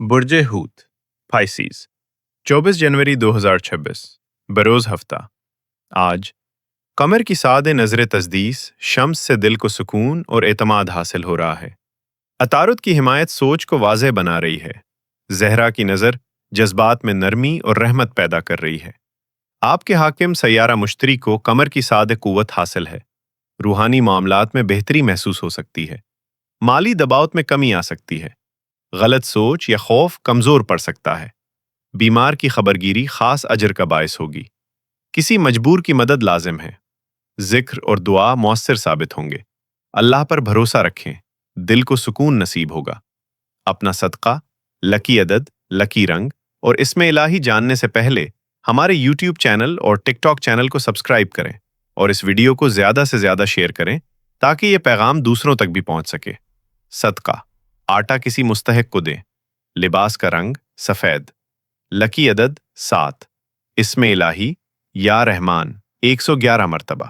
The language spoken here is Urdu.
برج ہوت پائسیز 24 جنوری 2026 بروز ہفتہ آج قمر کی سعد نظر تزدیس شمس سے دل کو سکون اور اعتماد حاصل ہو رہا ہے۔ عطارد کی حمایت سوچ کو واضح بنا رہی ہے۔ زہرا کی نظر جذبات میں نرمی اور رحمت پیدا کر رہی ہے۔ آپ کے حاکم سیارہ مشتری کو قمر کی سعد قوت حاصل ہے۔ روحانی معاملات میں بہتری محسوس ہو سکتی ہے۔ مالی دباؤ میں کمی آ سکتی ہے۔ غلط سوچ یا خوف کمزور پڑ سکتا ہے۔ بیمار کی خبرگیری خاص اجر کا باعث ہوگی۔ کسی مجبور کی مدد لازم ہے۔ ذکر اور دعا مؤثر ثابت ہوں گے۔ اللہ پر بھروسہ رکھیں، دل کو سکون نصیب ہوگا۔ اپنا صدقہ، لکی عدد، لکی رنگ اور اسم الہی جاننے سے پہلے ہمارے یوٹیوب چینل اور ٹک ٹاک چینل کو سبسکرائب کریں اور اس ویڈیو کو زیادہ سے زیادہ شیئر کریں تاکہ یہ پیغام دوسروں تک بھی پہنچ سکے۔ صدقہ، آٹا کسی مستحق کو دیں۔ لباس کا رنگ سفید۔ لکی عدد 7۔ اسم الہی یا رحمان 111 مرتبہ۔